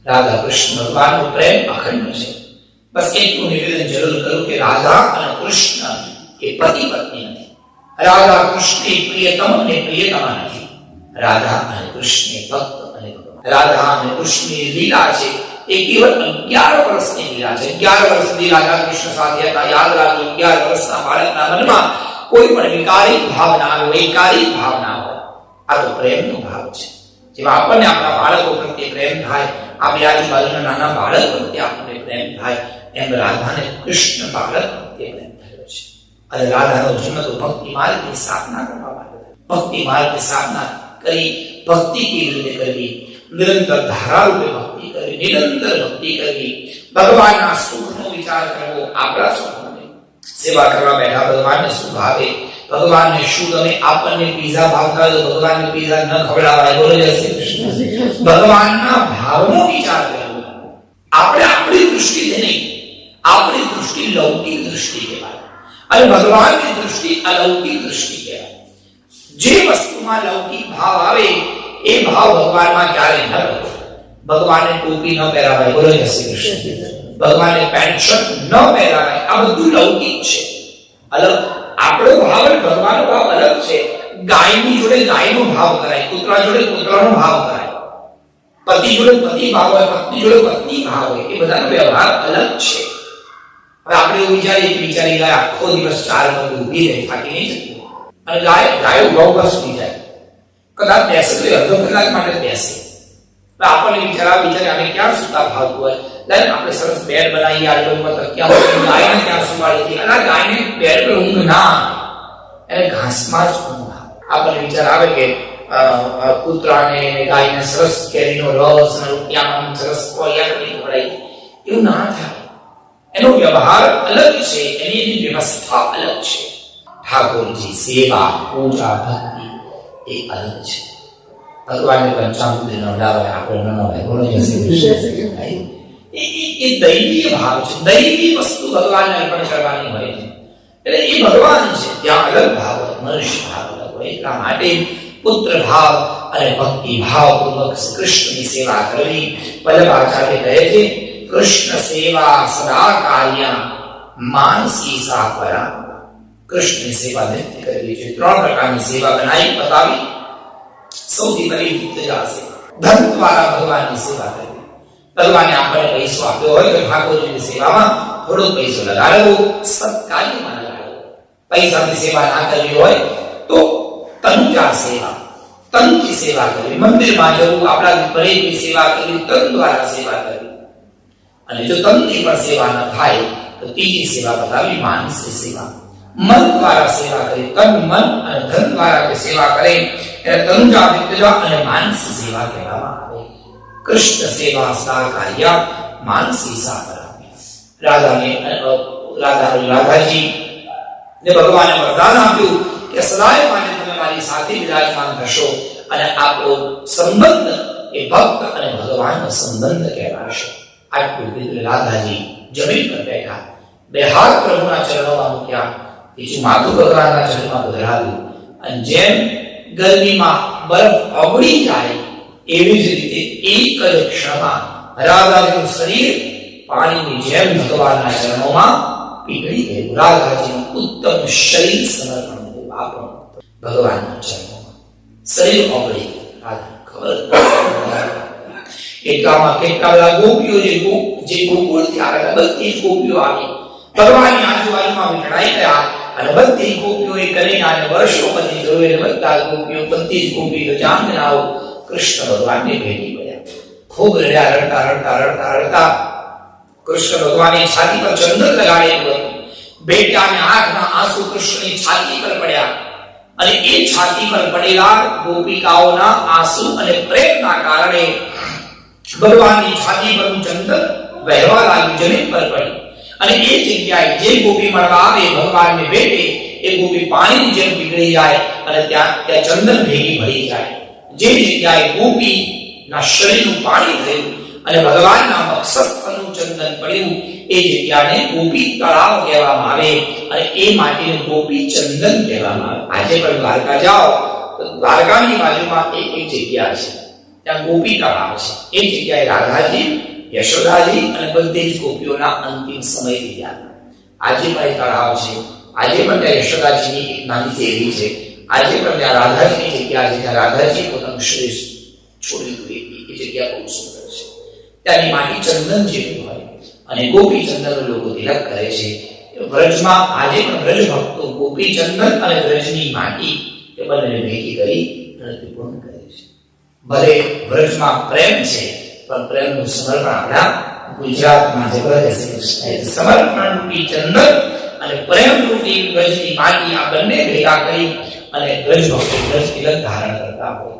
રાધા કૃષ્ણ ભગવાનનો પ્રેમ અખંડ છે. બસ એટલું નિવેદન જરૂર કરું કે રાધા અને કૃષ્ણ એ પતિ પત્ની નથી. રાધા કૃષ્ણ પ્રિયતમ અને પ્રિયતમા નથી. રાધા અને કૃષ્ણ ભક્ત અને ભગવાન. રાધા અને કૃષ્ણની લીલા છે એ કેવળ 11 વર્ષની લીલા છે. 11 વર્ષ સુધી રાધા કૃષ્ણ સાથે હતા. યાદ રાખજો, 11 વર્ષના બાળકના મનમાં કોઈ પણ વિકારી ભાવ ના આવે, વૈકારિક ભાવ ના હોય. આ તો પ્રેમનો ભાવ છે. જેમાં આપણને આપણા બાળકો પ્રત્યે પ્રેમ થાય, આપણી આજુબાજુના નાના બાળક પ્રત્યે આપણને પ્રેમ થાય, એમ રાધાને કૃષ્ણ બાળક પ્રત્યે પ્રેમ થયો છે. અને રાધાનો જન્મ તો ભક્તિ માર્ગની સ્થાપના કરવા માટે. ભક્તિ માર્ગની સ્થાપના કરી ભક્તિ કેવી રીતે કરવી, નિરંતર ધારારૂપે ભક્તિ કરવી, નિરંતર ભક્તિ કરવી, ભગવાનના સુખનો વિચાર કરવો, આપણા સુખનો નહીં. સેવા કરવા બેઠા ભગવાનને શું ભાવે, ભગવાનને શું ગમે. આપણને પીઝા ભાવતા હોય તો ભગવાનને પીઝા ન ખવડાવાય. બોલો જય શ્રી કૃષ્ણ. ભગવાનના ભાવનો વિચાર કરવો. આપણે આપણી દૃષ્ટિથી નહીં, આપણી દૃષ્ટિ લૌકિક દૃષ્ટિ કહેવાય અને ભગવાનની દૃષ્ટિ અલૌકિક દૃષ્ટિ કહેવાય. જે વસ્તુમાં લૌકિક ભાવ આવે એ ભાવ ભગવાનમાં ક્યારે ન રહે. ભગવાનને ટોપી ન પહેરાવાય. બોલો જય શ્રી કૃષ્ણ. ભગવાનને પેન્ટ શર્ટ ન પહેરાવાય. આ બધું લૌકિક છે, અલગ. આપણો ભાવ અને ભગવાનનો ભાવ અલગ છે. ગાયની જોડે ગાયનો ભાવ કરાય, કૂતરા જોડે કૂતરાનો ભાવ કરાય, પતિ જોડે પતિ ભાવ હોય, પત્ની જોડે પત્ની ભાવ હોય. એ બધાનો વ્યવહાર અલગ છે. હવે આપણે એવું વિચારી ગાય આખો દિવસ 4 વાગે ઊભી રહે, થાકી નહીં જતી. અને ગાયો બહુ સુઈ જાય, કદાચ બેસે તો અડધો કલાક માટે બેસે. આપણને વિચારે અમે ક્યાં સુતા ભાવતું હોય. આપણે સરસ બેડ બનાવીએ, આજુબાજુમાં તકિયા હોય, ગાયને ત્યાં સુવાડી હતી. અને ગાયને બેડ પર ઊંઘ ના આવે, એને ઘાસમાં જ ઊંઘ આવે. આપણને વિચાર આવે કે કૂતરાને ગાયને સરસ કેરીનો રસ અને રોટિયામાં સરસ ખોળિયા કરી ખવડાવી. એવું ના થાય. એનો વ્યવહાર અલગ છે, એની વ્યવસ્થા અલગ છે. ઠાકોરજી સેવા, પૂજા, ભક્તિ એ અલગ છે. ભગવાનને પંચામૃત નવડાવાય, આપણે ન નવાય. બોલો જય શ્રી કૃષ્ણ. એ દૈવીય ભાવ છે. દૈવી વસ્તુ ભગવાનને અર્પણ કરવાની હોય છે. એટલે એ ભગવાન છે, ત્યાં અલગ ભાવ હોય, મનુષ્ય ભાવ અલગ હોય. એટલા માટે પુત્ર ભાવ અને ભક્તિ ભાવ પૂર્વક કૃષ્ણની સેવા કરવી. વલ્લભાચાર્ય કહે છે, કૃષ્ણ સેવા સદા કાર્ય માનસી સા પરા. કૃષ્ણની સેવા નિત્ય કરવી છે. 3 પ્રકારની સેવા બનાવી બતાવી. સૌથી પહેલી વિદ્યા સેવા, ધન દ્વારા ભગવાનની સેવા કરવી. ભગવાને આપણને પૈસો આપ્યો હોય તો ઠાકોરજીની સેવામાં થોડો પૈસો લગાડવો, સત્કાર્યમાં લગાડવો. પૈસાની સેવા ના કરવી હોય તો તનુજા સેવા, તનથી સેવા કરવી. મંદિરમાં જવું, આપણા પરેની સેવા કરવી, તન દ્વારા સેવા કરવી. અને જો તનથી પણ સેવા ન થાય તો ત્રીજી સેવા બતાવી, માનસી સેવા. મન દ્વારા સેવા કરી. તન, મન અને ધન દ્વારા સેવા કરે એને તનુજા, વિદ્યા અને માનસી સેવા કહેવામાં આવે. કૃષ્ણ સેવા સદા કાર્ય માનસી સા પરા. રાધાજી ને ભગવાને વરદાન આપ્યું કે સદાય માટે તમે મારી સાથે વિરાજમાન થશો અને આપણો સંબંધ એ ભક્ત અને ભગવાનનો સંબંધ કહેવાશે. આટલું કીધું. રાધાજી જમીન પર બેઠા, 2 હાથ પ્રભુના ચરણોમાં મૂક્યા, બીજું માથું ભગવાનના ચરણમાં પધરાવ્યું. અને જેમ ગરમીમાં બરફ ઓગળી જાય એવી જ રીતે એક જ ક્ષણમાં રાધાજીનું શરીર પાણીની જેમ ભગવાનના ચરણોમાં પીગળી ગયું. રાધાજીનું ઉત્તમ શરીર સમર્પણ થયું. આપણું ભગવાનના ચરણોમાં શરીર ઓગળી ગયું. રાધા ખબર એટલામાં કેટલા બધા ગોપીઓ જે ગોકુળથી આવેલા બધી જ ગોપીઓ આવી ભગવાનની આજુબાજુમાં વિખરાઈ ગયા. અને બધી ગોપીઓએ કરીને આને વર્ષો પછી જોયું. બધા ગોપીઓ, બધી જ ગોપીઓ જાંગનાઓ કૃષ્ણ ભગવાનને ભેટી પડ્યા. ખૂબ રડ્યા. રડતા કૃષ્ણ ભગવાનની છાતી પર ચંદન લગાડેલું હતું. બેટાને આંખના આંસુ કૃષ્ણની છાતી પર પડ્યા. અને એ છાતી પર પડેલા ગોપિકાઓના આંસુ અને પ્રેમના કારણે ભગવાનની છાતી પરનું ચંદન વહેવા લાગ્યું, જમીન પર પડી. અને એ જગ્યાએ જે ગોપી મળવા આવે ભગવાનને ભેટે એ ગોપી પાણીની જેમ પીગળી જાય અને ત્યાં ચંદન ભેગી ભળી જાય. જે જગ્યાએ ગોપીના શરીરનું પાણી થયું અને ભગવાનના મસ્તકનું ચંદન પડ્યું એ જગ્યાને ગોપી તળાવ કહેવામાં આવે અને એ માટીને ગોપી ચંદન કહેવામાં આવે. આજે પણ દ્વારકા જાઓ તો દ્વારકાની બાજુમાં એક જગ્યા છે ત્યાં ગોપી તળાવ છે. એ જગ્યાએ રાધાજી, યશોદાજી અને બધી જ ગોપીઓના અંતિમ સમય લીધા. આજે પણ એ તળાવ છે. આજે પણ ત્યાં યશોદાજીની એક નાની દેવી છે. આજે પણ ત્યાં રાધાજીની જગ્યા છે, જ્યાં રાધાજી પોતાનું શરીર છોડ્યું હતું. એ જગ્યા બહુ સુંદર છે. ત્યાંની માટી ચંદન જેવી હોય અને ગોપી ચંદન લોકો તિલક કરે છે. વ્રજમાં આજે પણ વ્રજ ભક્તો ગોપી ચંદન અને વ્રજની માટી એ બંનેને ભેગી કરી નૃત્ય પૂર્ણ કરે છે. ભલે વ્રજમાં પ્રેમ છે, પણ પ્રેમનું સમર્પણ આપણા ગુજરાતમાં જબરદસ્ત છે. સમર્પણ રૂપી ચંદન અને પ્રેમ રૂપી વ્રજની માટી આ બંને ભેગા કરી અને વ્રજ ભક્તો વ્રજ તિલક ધારણ કરતા હોય.